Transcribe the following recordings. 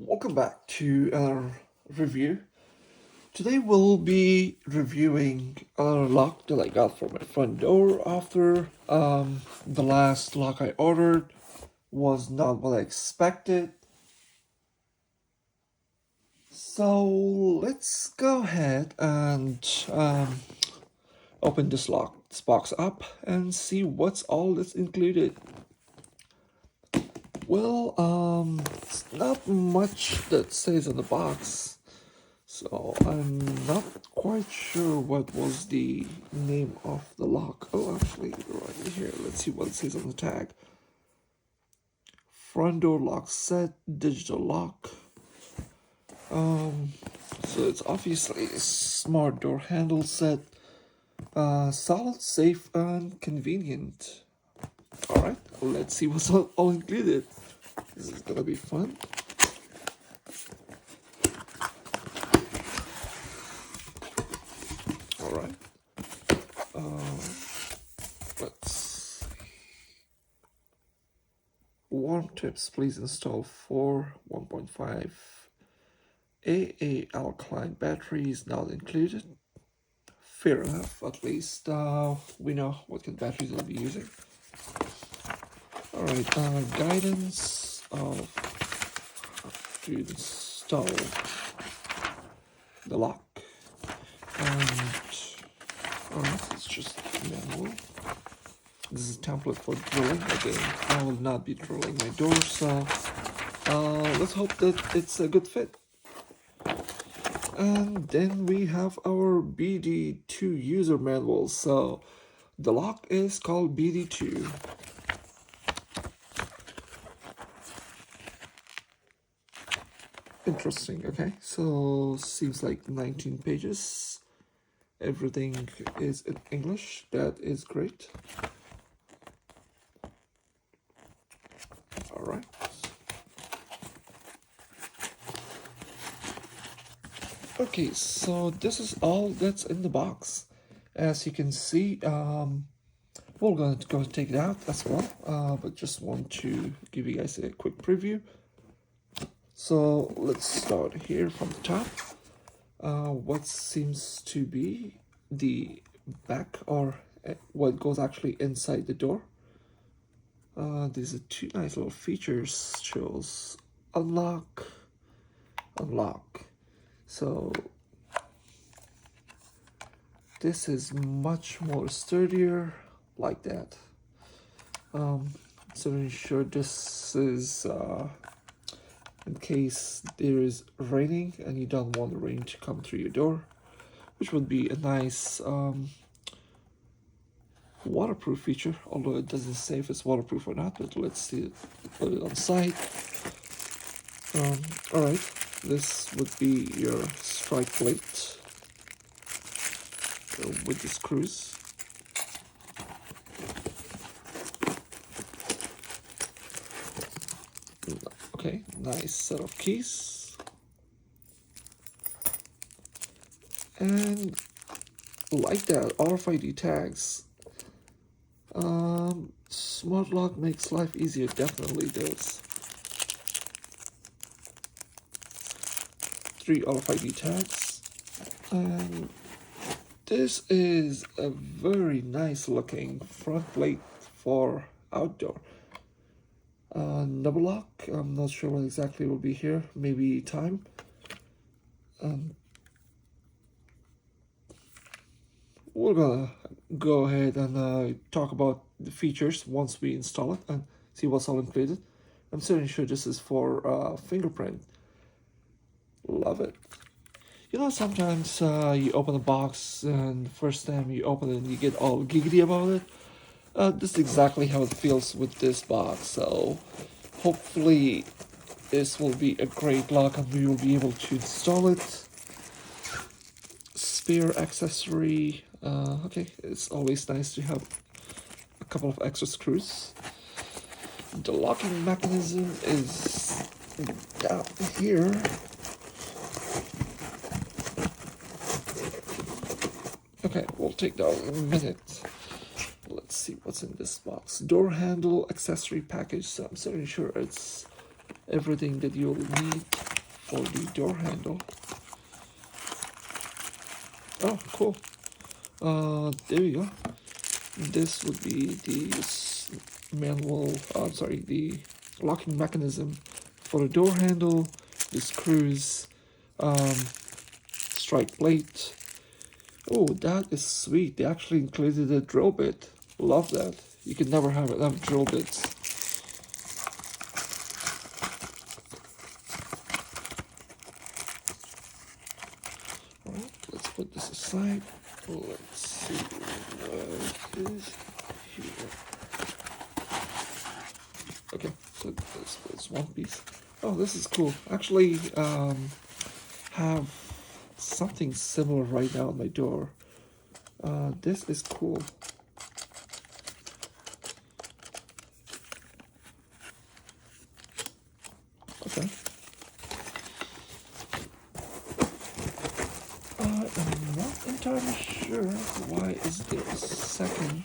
Welcome back to our review. Today we'll be reviewing another lock that I got for my front door after the last lock I ordered was not what I expected. So let's go ahead and open this box up and see what's all that's included. Well, it's not much that says on the box. So I'm not quite sure what was the name of the lock. Oh, actually, right here. Let's see what it says on the tag. Front door lock set, digital lock. So it's obviously a smart door handle set. Solid, safe, and convenient. Alright, let's see what's all included. This is gonna be fun. Alright. Let's see. Warm tips, please install 4 1.5 AA alkaline batteries not included. Fair enough, at least we know what kind of batteries we'll be using. Alright, guidance of how to install the lock. And alright, it's just manual. This is a template for drilling. Again, I will not be drilling my door, so let's hope that it's a good fit. And then we have our BD2 user manual. So the lock is called BD2. Interesting. Okay, so seems like 19 pages. Everything is in English. That is great. All right. Okay, so this is all that's in the box. As you can see, we're going to go take it out as well, but just want to give you guys a quick preview. So let's start here from the top. What seems to be the back, or what goes actually inside the door. These are two nice little features. Shows unlock. So this is much more sturdier, like that. So ensure this is in case there is raining and you don't want the rain to come through your door, which would be a nice waterproof feature, although it doesn't say if it's waterproof or not, but let's see it, put it on site. Alright, this would be your strike plate with the screws. Okay, nice set of keys. And like that, RFID tags. Smart lock makes life easier, definitely does. 3 RFID tags. And this is a very nice looking front plate for outdoor. Double lock, I'm not sure what exactly will be here, maybe time. We're gonna go ahead and talk about the features once we install it and see what's all included. I'm certainly sure this is for Fingerprint. Love it. You know, sometimes you open a box and the first time you open it and you get all giggity about it. This is exactly how it feels with this box, so hopefully this will be a great lock and we will be able to install it. Spare accessory. Okay, it's always nice to have a couple of extra screws. The locking mechanism is down here. Okay, we'll take that in a minute. Let's see what's in this box. Door handle accessory package. So I'm certainly sure it's everything that you'll need. for the door handle. Oh, cool. There we go. This would be the manual, sorry, the locking mechanism for the door handle, the screws, strike plate. Oh, that is sweet. They actually included a drill bit. Love that. You can never have enough drill bits. Alright, let's put this aside. Let's see what is here. Okay, so this one piece. Oh, this is cool. Actually, have something similar right now on my door. This is cool. Okay. I'm not entirely sure why is there a second.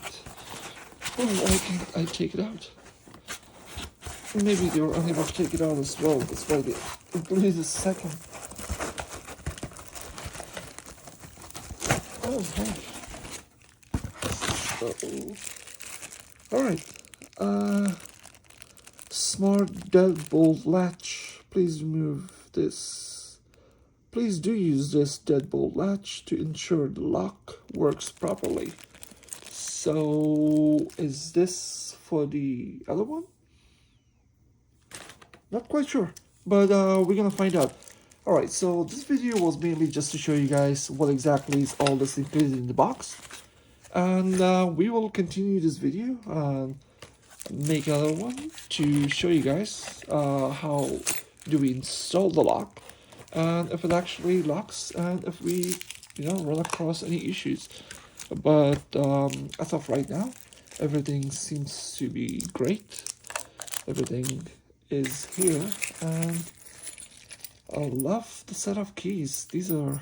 Oh, why can't I take it out? Maybe they were unable to take it out as well. That's why they included a second. Oh, hey. So, alright. Smart deadbolt latch. Please remove this. Please do use this deadbolt latch to ensure the lock works properly. So, is this for the other one? Not quite sure, but we're gonna find out. Alright, so this video was mainly just to show you guys what exactly is all this included in the box. And we will continue this video and make another one to show you guys how do we install the lock and if it actually locks and if we run across any issues. But as of right now, everything seems to be great. Everything is here, and I love the set of keys. These are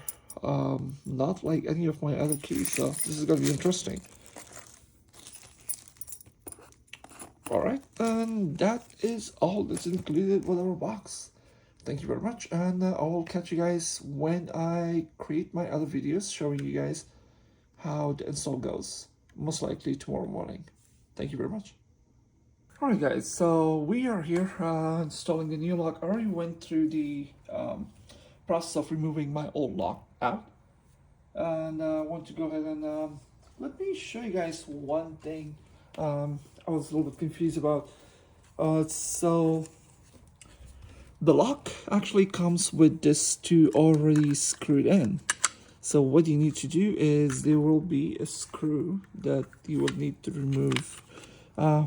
not like any of my other keys, so this is gonna be interesting. Alright, and that is all that's included with our box. Thank you very much, and I will catch you guys when I create my other videos showing you guys how the install goes, most likely tomorrow morning. Thank you very much. Alright guys, so we are here installing the new lock. I already went through the process of removing my old lock out, and I want to go ahead and let me show you guys one thing I was a little bit confused about. So the lock actually comes with this two already screwed in. So what you need to do is there will be a screw that you will need to remove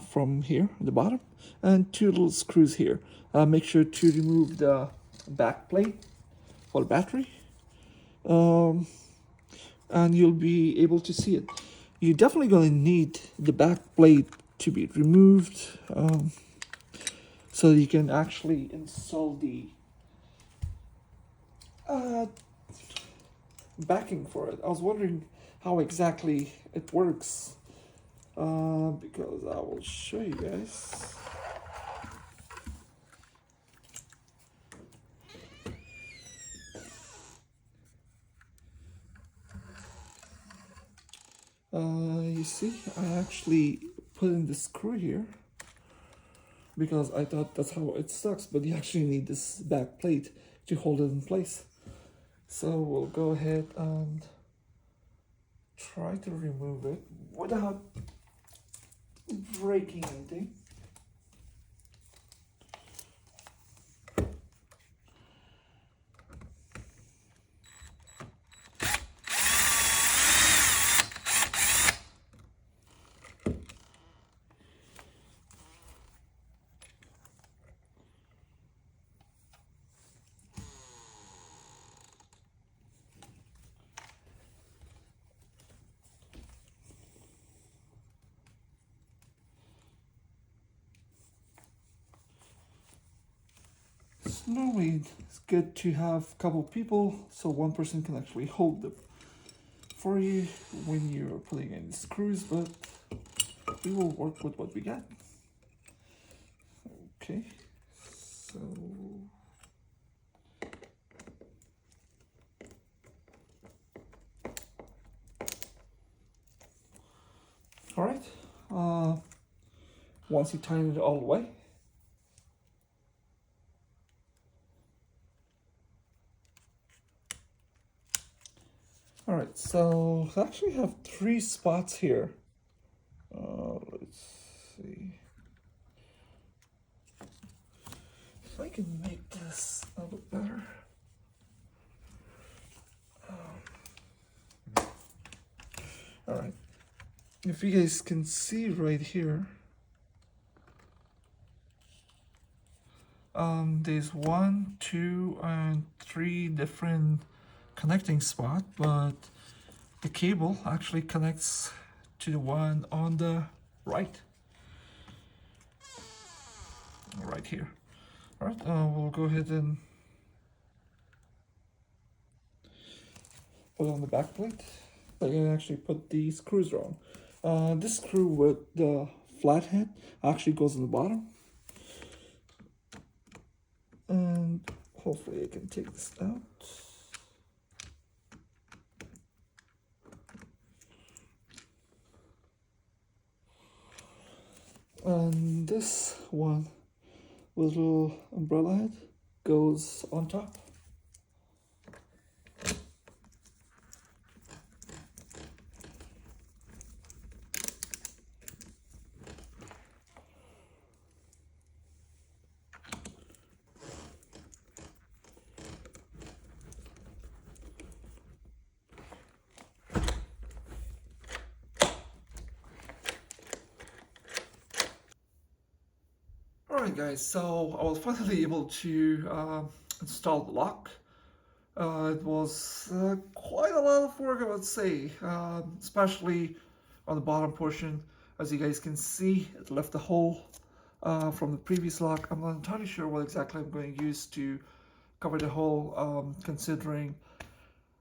from here at the bottom, and two little screws here. Make sure to remove the back plate for the battery, and you'll be able to see it. You're definitely going to need the back plate to be removed so you can actually install the backing for it. I was wondering how exactly it works because I will show you guys. You see, I actually put in the screw here because I thought that's how it sucks, but you actually need this back plate to hold it in place. So we'll go ahead and try to remove it without breaking anything. Normally it's good to have a couple people so one person can actually hold them for you when you're putting in the screws, but we will work with what we got. Okay, so All right. Once you tighten it all the way. All right, so I actually have 3 spots here. Let's see if I can make this a little better. All right, if you guys can see right here, there's 1, 2, and 3 different connecting spot, but the cable actually connects to the one on the right here. All right, we'll go ahead and put on the back plate. I can actually put the screws on. This screw with the flathead actually goes in the bottom, and hopefully I can take this out. And this one with a little umbrella head goes on top. Alright guys, so I was finally able to install the lock. It was quite a lot of work, I would say, especially on the bottom portion. As you guys can see, it left a hole from the previous lock. I'm not entirely sure what exactly I'm going to use to cover the hole, considering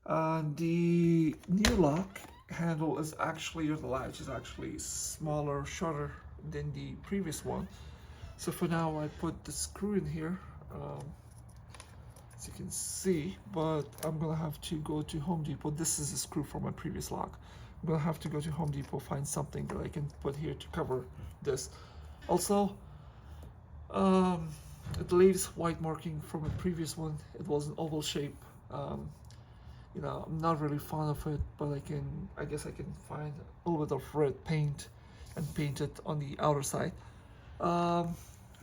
the new lock handle is actually, or the latch is actually smaller, shorter than the previous one. So for now, I put the screw in here, as you can see, but I'm gonna have to go to Home Depot. This is a screw from my previous lock. I'm gonna have to go to Home Depot, find something that I can put here to cover this. Also, it leaves white marking from a previous one. It was an oval shape. You know, I'm not really fond of it, but I guess I can find a little bit of red paint and paint it on the outer side.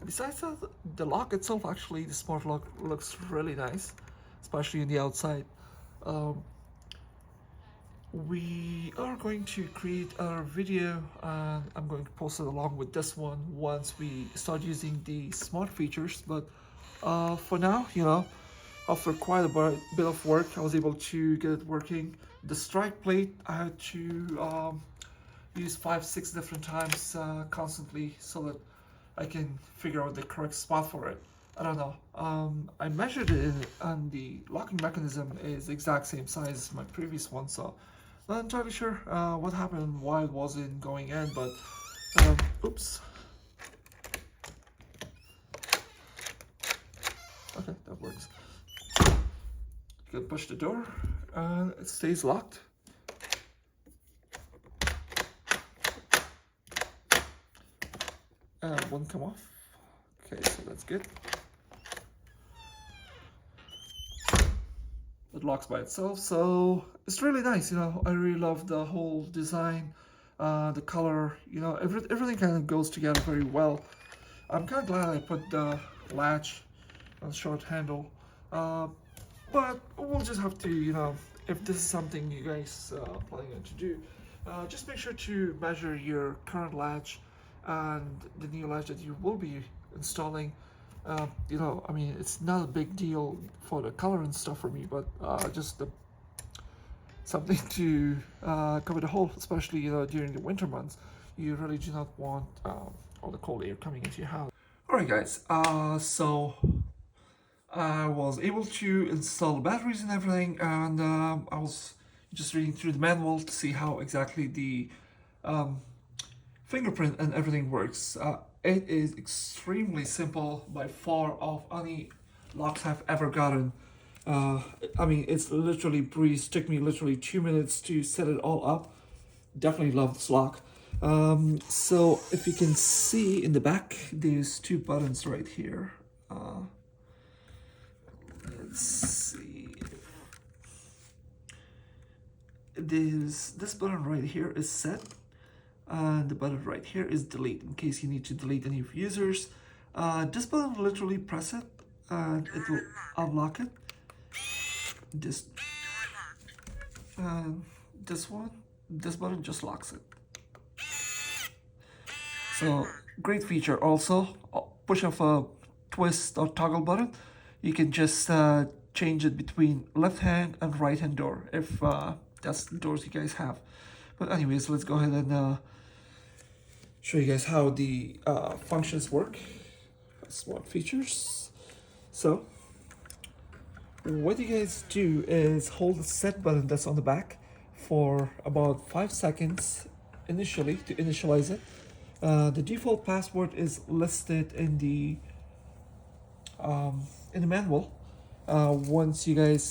Besides that, the lock itself, actually, the smart lock looks really nice, especially on the outside. We are going to create a video, and I'm going to post it along with this one once we start using the smart features. But for now, you know, after quite a bit of work, I was able to get it working. The strike plate, I had to use 5-6 different times constantly so that I can figure out the correct spot for it. I don't know. I measured it and the locking mechanism is the exact same size as my previous one, so not entirely sure what happened and why it wasn't going in, but oops. Okay, that works. You can push the door and it stays locked. And won't come off. Okay, so that's good. It locks by itself, so it's really nice. You know, I really love the whole design, the color. You know, everything kind of goes together very well. I'm kind of glad I put the latch on the short handle, but we'll just have to, you know, if this is something you guys are planning to do, just make sure to measure your current latch and the new latch that you will be installing. You know, I mean, it's not a big deal for the color and stuff for me, but just something to cover the hole, especially, you know, during the winter months. You really do not want all the cold air coming into your house. Alright guys, so I was able to install the batteries and everything, and I was just reading through the manual to see how exactly the fingerprint and everything works. It is extremely simple, by far of any locks I've ever gotten. I mean, it's literally breeze. Took me literally 2 minutes to set it all up. Definitely love this lock. So if you can see in the back, there's two buttons right here. Let's see. This button right here is set, and the button right here is delete, in case you need to delete any of users. This button, literally press it and it will unlock it. This this one, this button just locks it. So great feature. Also, push of a twist or toggle button, you can just change it between left hand and right hand door if that's the doors you guys have. But anyways, let's go ahead and show you guys how the functions work. Smart features. So what you guys do is hold the set button that's on the back for about 5 seconds initially to initialize it. The default password is listed in the manual. Once you guys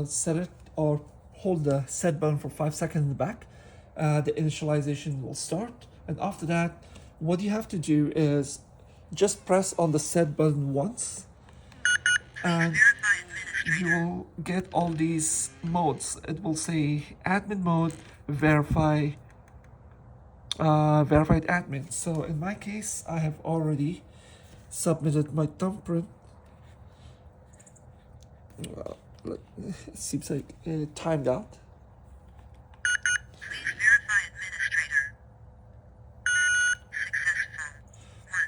set it or hold the set button for 5 seconds in the back, the initialization will start. And after that, what you have to do is just press on the set button once, and you will get all these modes. It will say admin mode, verified admin. So in my case, I have already submitted my thumbprint. Well, it seems like it timed out. Please verify administrator. Successful. 1.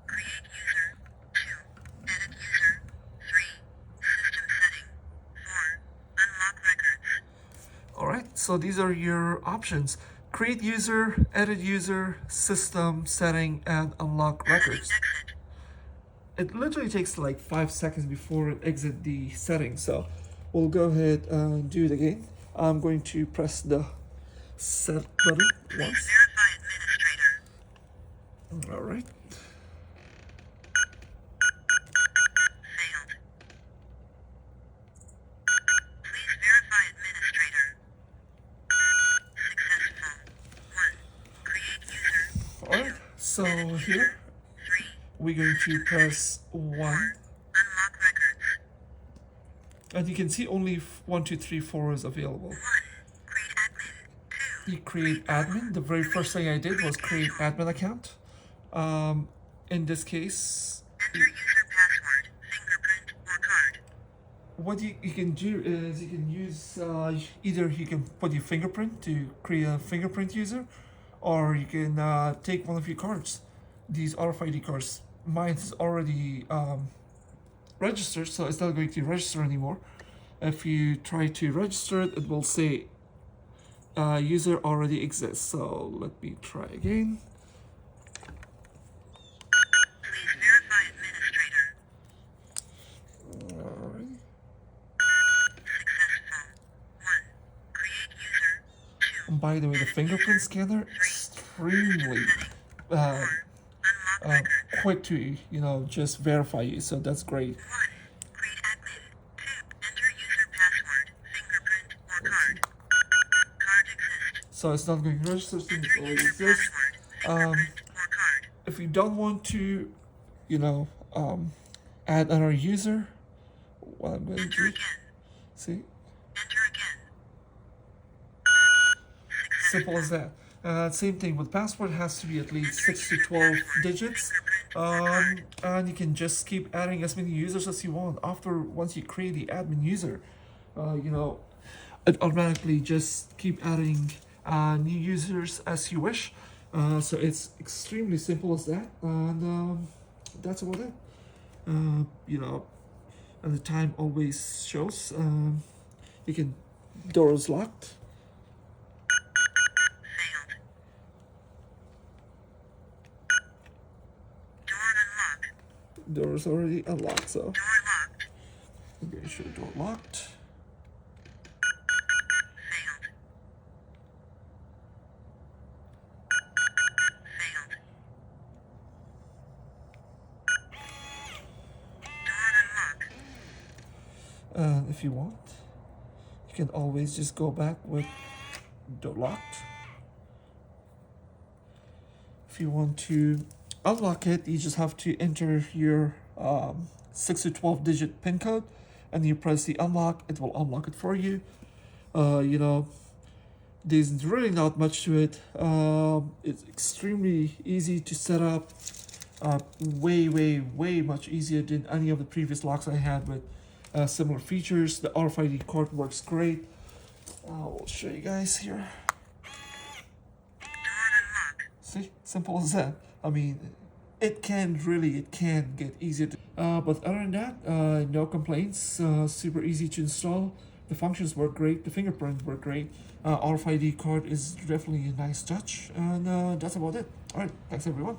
Create user. 2. Edit user. 3. System setting. 4. Unlock records. Alright, so these are your options. Create user, edit user, system setting, and unlock records. Exit. It literally takes like 5 seconds before it exits the settings, so we'll go ahead and do it again. I'm going to press the set button Please once. verify administrator. Alright. Failed. Please verify administrator. Successful. 1. Create user. Alright, so here 3. we're going to press 1. Unlock records. And you can see only 1, 2, 3, 4 is available. 1. Create admin. 2. You create admin. The very first thing I did was create admin account. In this case, Enter user password, fingerprint, or card. what you can do is you can use either you can put your fingerprint to create a fingerprint user, or you can take one of your cards. These RFID cards. Mine is already registered, so it's not going to register anymore. If you try to register it, it will say user already exists. So let me try again. Please verify administrator. Alright. Successful. 1. Create user. 2. And by the way, the fingerprint scanner extremely Unlock records. quick to just verify you. So that's great. 1. Create admin. 2. Enter user password, fingerprint, or card. Card exists. So it's not going to register since it Enter already user exists. password, fingerprint, or card. If you don't want to, add another user, what I'm going to Enter do, again. see, Enter again. simple as that. Same thing with password, has to be at least 6 to 12 digits. And you can just keep adding as many users as you want. Once you create the admin user, it automatically just keep adding new users as you wish. So it's extremely simple as that, and that's about it. And the time always shows. You can doors locked. Failed. Door unlocked. Doors already unlocked, so Door locked. I'm going to show door locked. Failed. Failed. Door unlocked. And if you want, you can always just go back with door locked. if you want to unlock it, you just have to enter your 6 to 12 digit PIN code, and you press the unlock. It will unlock it for you. You know, there's really not much to it. It's extremely easy to set up. Way much easier than any of the previous locks I had with similar features. The RFID card works great. I'll show you guys here. Door unlock. See, simple as that. I mean, it can get easier. But other than that, no complaints. Super easy to install. The functions work great. The fingerprint work great. RFID card is definitely a nice touch. And that's about it. All right, thanks everyone.